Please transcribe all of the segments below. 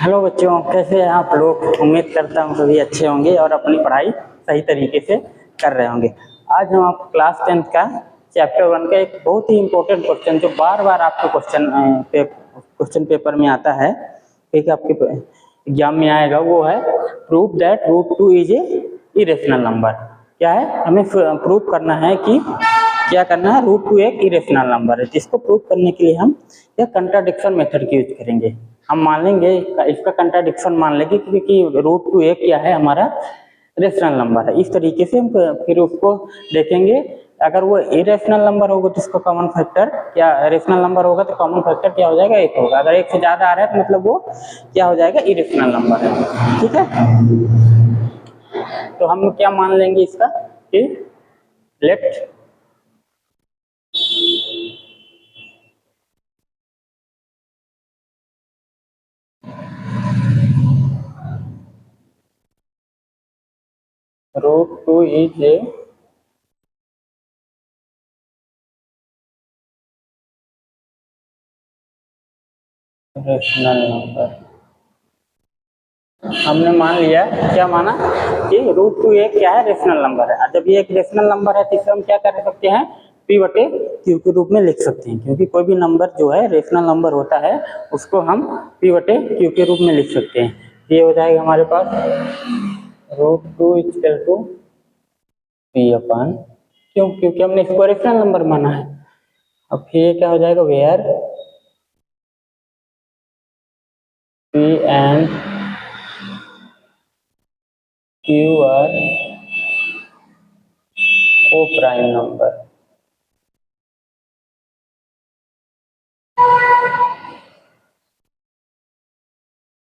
Hello बच्चों, कैसे हैं आप लोग। उम्मीद करता हूँ सभी अच्छे होंगे और अपनी पढ़ाई सही तरीके से कर रहे होंगे। आज हम आप क्लास 10 का चैप्टर 1 का एक बहुत ही इम्पोर्टेंट क्वेश्चन जो बार बार आपके क्वेश्चन पेपर में आता है, ठीक है, आपके एग्जाम में आएगा, वो है prove that root 2 is a irrational number. क्या है, हमें प्रूव करना है कि क्या करना है, रूट 2 एक इरेशनल नंबर है। जिसको प्रूव करने के लिए हम यह कंट्राडिक्शन मेथड की यूज करेंगे। हम मान लेंगे इसका कंट्राडिक्शन मान लेंगे क्योंकि रूट 2 एक क्या है, हमारा रेशनल नंबर है। इस तरीके से हम फिर उसको देखेंगे। अगर वो इरेशनल नंबर होगा तो इसका कॉमन फैक्टर क्या, रेशनल नंबर होगा तो कॉमन फैक्टर क्या हो जाएगा, एक होगा। अगर एक से ज्यादा आ रहा है तो मतलब वो क्या हो जाएगा, इरेशनल नंबर है। ठीक है, तो हम क्या मान लेंगे इसका कि let root 2 is a rational number. हमने मान लिया, क्या माना कि रूट 2 एक क्या है, रेशनल नंबर है। जब ये एक रेशनल नंबर है तो इसे हम क्या कर सकते हैं, पी बटे क्यू के रूप में लिख सकते हैं। क्योंकि कोई भी नंबर जो है रेशनल नंबर होता है उसको हम पी बटे क्यू के रूप में लिख सकते हैं। ये हो जाएगा हमारे पास रूट 2 इक्वल टू पी अपन क्यों, क्योंकि हमने इसको रेशनल नंबर माना है। अब फिर क्या हो जाएगा, where p and q are coprime number.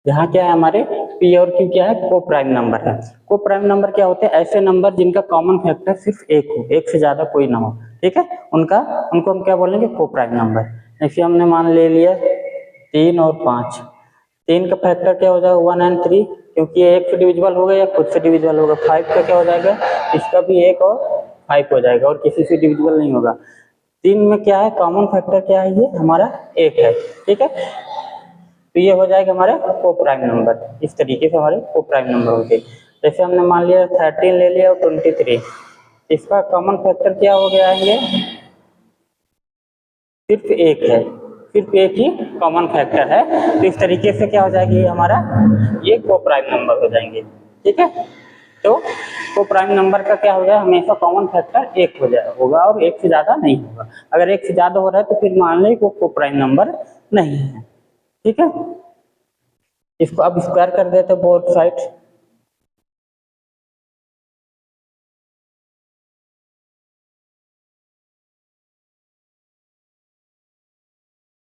यहाँ क्या है, हमारे पी और क्यू क्या है, को प्राइम नंबर है। को प्राइम नंबर क्या होते हैं, ऐसे नंबर जिनका कॉमन फैक्टर सिर्फ एक हो, एक से ज्यादा कोई ना हो। ठीक है, उनको हम क्या बोलेंगे, को प्राइम नंबर। जैसे हमने मान ले लिया 3 और 5, 3 का फैक्टर क्या हो जाएगा, 1 एंड 3, क्योंकि ये एक से डिविजिबल होगा या खुद से डिविजिबल होगा। 5 का क्या हो जाएगा, इसका भी 1 और 5 हो जाएगा और किसी से डिविजिबल नहीं होगा। 3 में क्या है, कॉमन फैक्टर क्या है, ये हमारा 1 है। ठीक है, तो ये हो जाएगा हमारे को प्राइम नंबर। इस तरीके से हमारे को प्राइम नंबर होते हैं। जैसे हमने मान लिया 13 ले लिया और 23, इसका कॉमन फैक्टर क्या हो गया है, ये सिर्फ 1 है, सिर्फ एक ही कॉमन फैक्टर है। तो इस तरीके से क्या हो जाएगी, ये हमारा ये को प्राइम नंबर हो जाएंगे। ठीक है, तो को प्राइम नंबर का क्या हो जाए, हमेशा कॉमन फैक्टर 1 होगा और 1 से ज्यादा नहीं होगा। अगर 1 से ज्यादा हो रहा है तो फिर मान लें वो को प्राइम नंबर नहीं है। ठीक है, इसको अब स्क्वायर कर देते both side.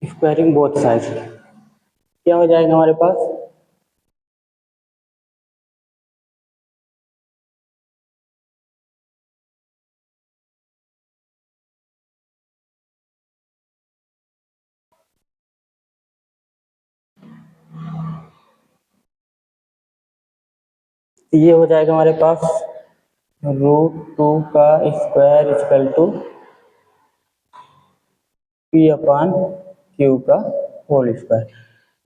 Squaring both side क्या हो जाएगा हमारे पास, ये हो जाएगा हमारे पास रूट 2 का square equal to p upon q का होल स्क्वायर।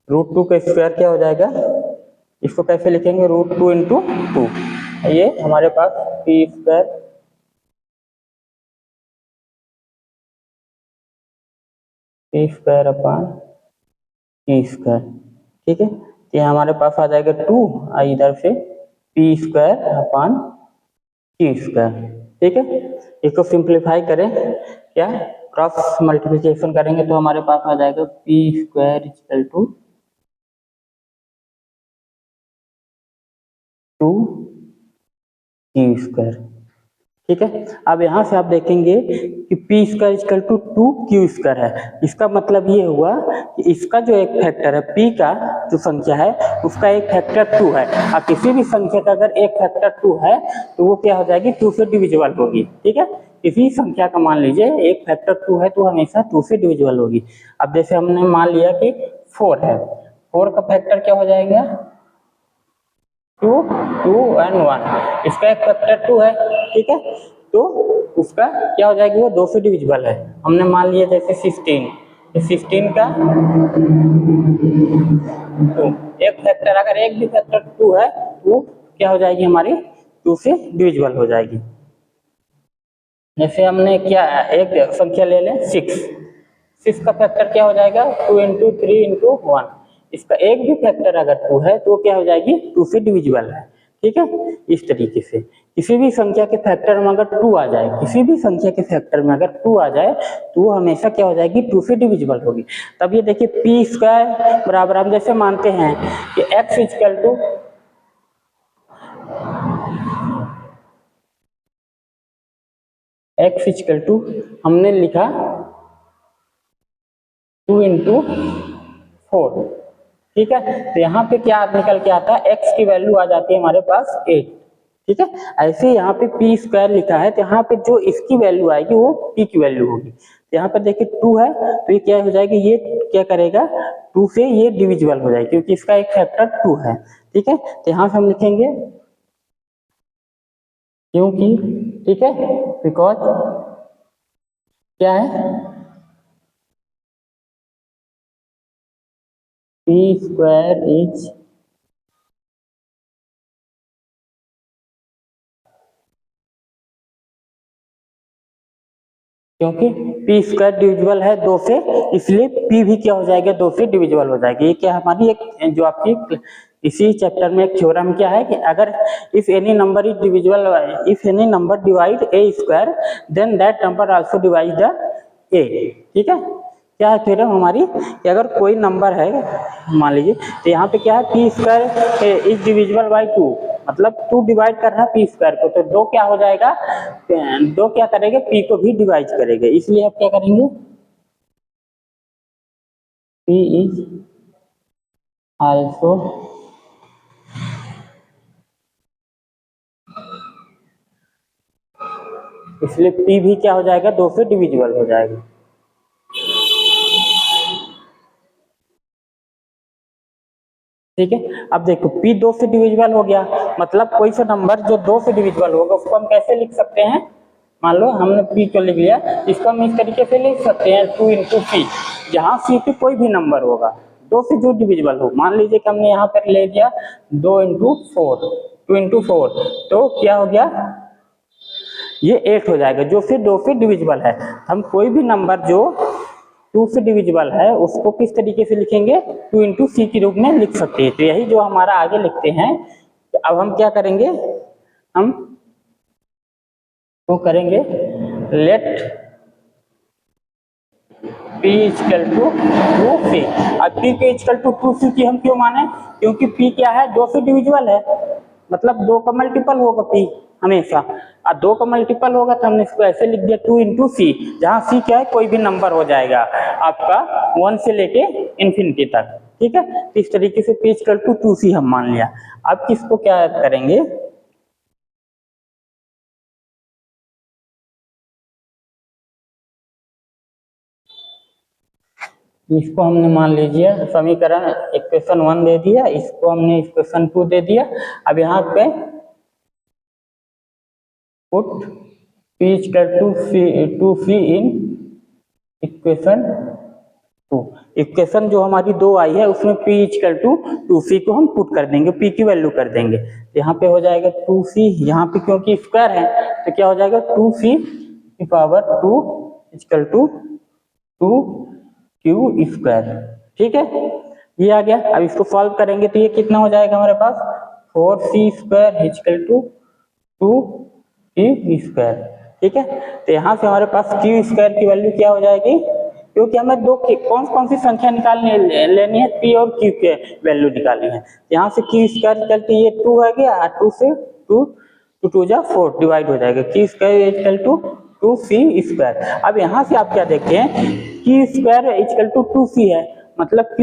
रूट 2 का स्क्वायर क्या हो जाएगा, इसको कैसे लिखेंगे, रूट 2 इंटू 2। ये हमारे पास P square upon P square. ठीक है, ये हमारे पास आ जाएगा 2, इधर से पी स्क्वायर अपान क्यू स्क्वायर। ठीक है, इसको सिंप्लीफाई करें, क्या क्रॉस मल्टीप्लिकेशन करेंगे तो हमारे पास आ जाएगा p square equal to 2 q square. ठीक है, अब यहाँ से आप देखेंगे कि p square equal to 2 q square है। इसका मतलब ये हुआ कि इसका जो एक फैक्टर है, पी का जो संख्या है उसका एक फैक्टर 2 है। और किसी भी संख्या का अगर एक फैक्टर 2 है तो वो क्या हो जाएगी, 2 से डिविजिबल होगी। ठीक है, किसी संख्या का मान लीजिए एक फैक्टर 2 है तो हमेशा 2 से डिविजिबल होगी। अब जैसे हमने मान लिया कि 4 है, 4 का फैक्टर क्या हो जाएगा, 2, 2 एंड 1, इसका एक फैक्टर 2 है। ठीक है, तो उसका क्या हो जाएगी, वो 2 से डिविजिबल है। हमने मान लिया जैसे 16, 15 का 2, एक फैक्टर अगर एक भी फैक्टर 2 है वो क्या हो जाएगी हमारी 2 से डिविजिबल हो जाएगी। जैसे हमने क्या एक संख्या ले लें 6 का फैक्टर क्या हो जाएगा 2 इंटू 3 इंटू 1, इसका एक भी फैक्टर अगर 2 है तो क्या हो जाएगी 2 से डिविजिबल है। ठीक है, इस तरीके से किसी भी संख्या के फैक्टर में अगर 2 आ जाए, किसी भी संख्या के फैक्टर में अगर 2 आ जाए तो वो हमेशा क्या हो जाएगी 2 से डिविजिबल होगी। तब ये देखिए पी स्क्वायर बराबर हम जैसे मानते हैं कि x इक्वल टू हमने लिखा 2 इंटू 4। ठीक है, तो यहाँ पे क्या निकल के आता है x की वैल्यू आ जाती है हमारे पास 8। ठीक है, ऐसे यहाँ पे पी स्क्वायर लिखा है तो यहाँ पे जो इसकी वैल्यू आएगी वो पी की वैल्यू होगी। तो यहाँ पर देखिए 2 है तो ये क्या हो जाएगी, ये क्या करेगा 2 से ये डिविजिबल हो जाएगी क्योंकि इसका एक फैक्टर 2 है। ठीक है, तो यहाँ से हम लिखेंगे क्योंकि, ठीक है, बिकॉज क्या है पी स्क्वायर इज क्योंकि पी स्क्वायर डिविजिबल है 2 से, इसलिए पी भी क्या हो जाएगा 2 से डिविजिबल हो जाएगी। ये क्या हमारी एक जो आपकी इसी चैप्टर में एक थ्योरम क्या है कि अगर if any number is divisible, if any number divide a square then that number also divide the a. ठीक है, क्या है थ्योरम हमारी कि अगर कोई नंबर है मान लीजिए तो यहाँ पे क्या है P square is divisible by 2, मतलब 2 डिवाइड कर रहा है पी स्क्वायर को, तो 2 क्या हो जाएगा 2 क्या करेगा पी को भी डिवाइड करेगा, इसलिए आप क्या करेंगे पी इज आल्सो इसलिए पी भी क्या हो जाएगा 2 से डिविजिबल हो जाएगा। ठीक है, अब देखो p 2 से डिविजिबल हो गया, मतलब कोई सा नंबर जो 2 से डिविजिबल होगा उसको हम कैसे लिख सकते हैं, मान लो हमने p को लिख लिया, इसको हम इस तरीके से लिख सकते हैं 2 इंटू पी, जहां c पे कोई भी नंबर होगा 2 से जो डिविजिबल हो, मान लीजिए कि हमने यहाँ पर ले लिया 2 इंटू 4, 2 इंटू 4 तो क्या हो गया ये 8 हो जाएगा जो फिर 2 से डिविजिबल है। हम कोई भी नंबर जो 2 से डिविजिबल है उसको किस तरीके से लिखेंगे 2 इंटू सी के रूप में लिख सकते हैं। तो यही जो हमारा आगे लिखते हैं, तो अब हम क्या करेंगे, हम वो करेंगे late p equal to 2c। अब p के इक्वल टू 2c की हम क्यों माने, क्योंकि p क्या है 2 से डिविजिबल है, मतलब 2 का मल्टीपल होगा p हमेशा, और 2 का मल्टीपल होगा तो हमने इसको ऐसे लिख दिया 2 इंटू सी, जहां c क्या है कोई भी नंबर हो जाएगा आपका 1 से लेके इंफिनिटी तक। ठीक है, तो इस तरीके से p इक्वल टू 2c हम मान लिया। अब किसको क्या करेंगे, इसको हमने मान लीजिए समीकरण इक्वेशन 1 दे दिया, इसको हमने इक्वेशन 2 दे दिया। अब यहाँ पे put p equal to c in equation 2। Equation जो हमारी 2 आई है उसमें p इक्वल टू 2c को हम पुट कर देंगे, p की वैल्यू कर देंगे, यहाँ पे हो जाएगा 2c, यहाँ पे क्योंकि स्क्वायर है तो क्या हो जाएगा 2c की power 2 equal to 2q square. ठीक है, ये आ गया। अब इसको सॉल्व करेंगे तो ये कितना हो जाएगा हमारे पास 4c square equal to 2q square. ठीक है, तो यहाँ से हमारे पास q स्क्वायर की वैल्यू क्या हो जाएगी, क्योंकि हमें दो कौन सी संख्या निकालनी लेनी है p और q के वैल्यू निकालनी है, यहाँ से q स्क्वायर चलते ये 2 है गया, 2 से 2 2 जा 4 डिवाइड हो जाएगा, q square equal to 2c square. अब यहाँ से आप क्या देखते हैं q square equal to 2c है, मतलब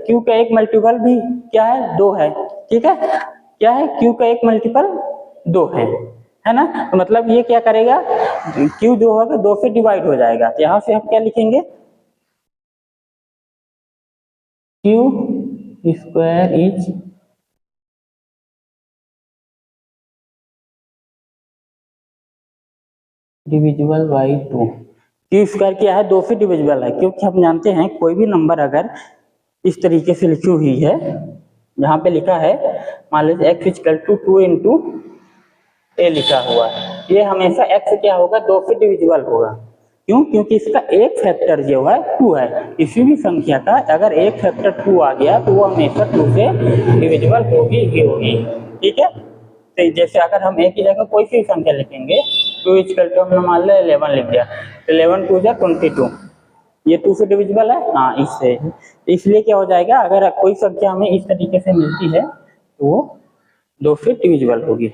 q का एक मल्टीपल भी क्या है 2 है। ठीक है, क्या है q का एक मल्टीपल 2 है ना, तो मतलब ये क्या करेगा q जो होगा 2 से डिवाइड हो जाएगा, तो यहाँ से हम क्या लिखेंगे q square is divisible by 2। Q square क्या है, 2 से डिविजिबल है, क्योंकि हम जानते हैं कोई भी नंबर अगर इस तरीके से लिखी हुई है, यहाँ पे लिखा है मान लीजिए x इक्वल टू 2 इंटू ए लिखा हुआ है, ये हमेशा x क्या होगा, 2 से डिविजिबल होगा। क्यों? क्योंकि इसका एक फैक्टर जो है 2 है। किसी भी संख्या का अगर एक फैक्टर 2 आ गया तो वो हमेशा 2 से डिविजिबल होगी ही होगी। ठीक है, तो जैसे अगर हम एक ही जगह कोई सी संख्या लिखेंगे, 2 इक्वल टू हमने मान लिया 11 लिख दिया, 11 2 जा 22, ये 2 से डिविजिबल है, हाँ इससे। इसलिए क्या हो जाएगा, अगर कोई संख्या हमें इस तरीके से मिलती है तो वो 2 से डिविजिबल होगी।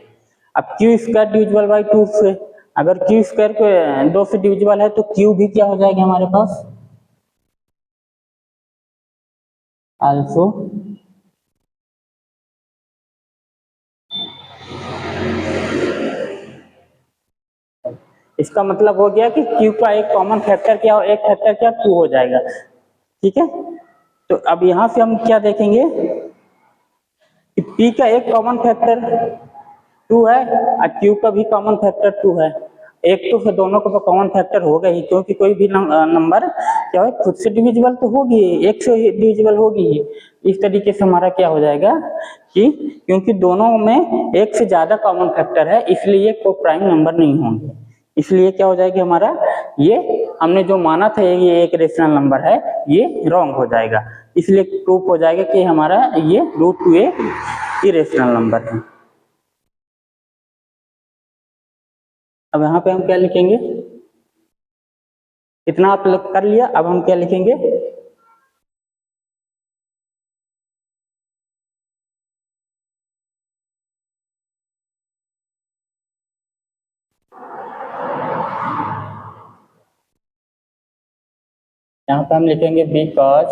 अब क्यू स्क्वायर डिविजिबल बाई 2 से, अगर क्यू स्क्वायर को 2 से डिविजिबल है तो क्यू भी क्या हो जाएगा हमारे पास, आल्सो इसका मतलब हो गया कि क्यू का एक कॉमन फैक्टर क्या हो, एक फैक्टर क्या 2 हो जाएगा। ठीक है, तो अब यहां से हम क्या देखेंगे कि पी का एक कॉमन फैक्टर 2 है और क्यू का भी कॉमन फैक्टर 2 है। एक तो से दोनों का कॉमन फैक्टर होगा ही, क्योंकि कोई भी नंबर क्या है खुद से डिविजिबल तो होगी, एक से डिविजिबल होगी ही। इस तरीके से हमारा क्या हो जाएगा कि क्योंकि दोनों में एक से ज्यादा कॉमन फैक्टर है, इसलिए कोई प्राइम नंबर नहीं होंगे। इसलिए क्या हो जाएगा हमारा, ये हमने जो माना था ये एक रेशनल नंबर है, ये रॉन्ग हो जाएगा। इसलिए प्रूफ हो जाएगा कि हमारा ये √2 एक इरेशनल नंबर है। अब यहाँ पे हम क्या लिखेंगे, इतना आप कर लिया, अब हम क्या लिखेंगे, यहाँ पे हम लिखेंगे because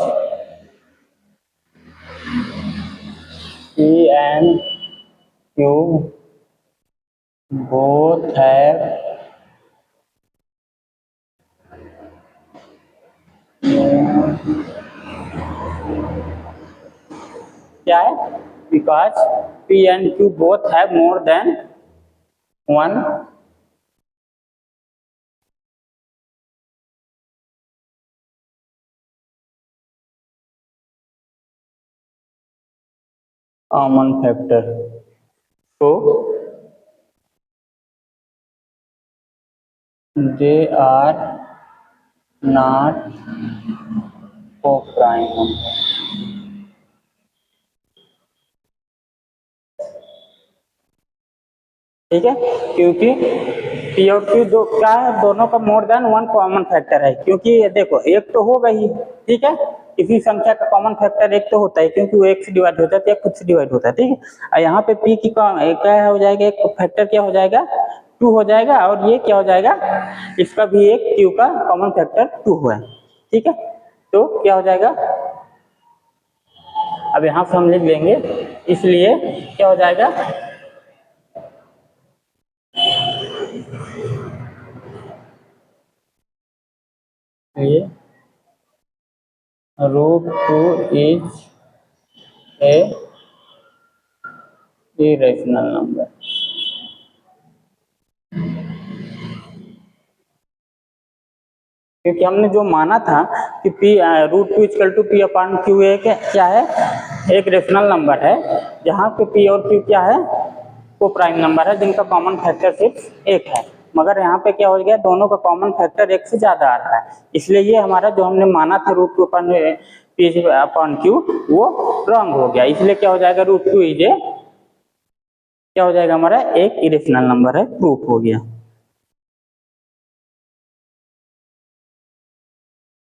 P and Q both have क्या है, because P and Q both have more than one common factor, so they are not co-prime number। ठीक है, क्योंकि P और Q दो क्या है, दोनों का more than one common factor है। क्योंकि देखो एक तो होगा ही, ठीक है, किसी संख्या का कॉमन फैक्टर एक तो होता है, क्योंकि वो एक से डिवाइड होता है तो एक खुद से डिवाइड होता है। ठीक है, और यहाँ पे P की क्या हो जाएगा, एक फैक्टर क्या हो जाएगा 2 हो जाएगा, और ये क्या हो जाएगा, इसका भी एक Q का कॉमन फैक्टर 2 है। ठीक है, तो क्या हो जाएगा, अब यहाँ से हम लिख लेंगे, इसलिए क्या हो जाएगा, ये √2 is a irrational number। क्योंकि हमने जो माना था कि √2 equal to P upon Q एक क्या है, एक रेशनल नंबर है, जहाँ पे P और Q क्या है, वो प्राइम नंबर है जिनका कॉमन फैक्टर सिर्फ एक है। मगर यहाँ पे क्या हो गया, दोनों का कॉमन फैक्टर एक से ज्यादा आ रहा है, इसलिए ये हमारा जो हमने माना था √2 अपॉन Q वो रॉन्ग हो गया। इसलिए क्या हो जाएगा, √2 इज ए क्या हो जाएगा हमारा एक इरेशनल नंबर है, प्रूफ हो गया।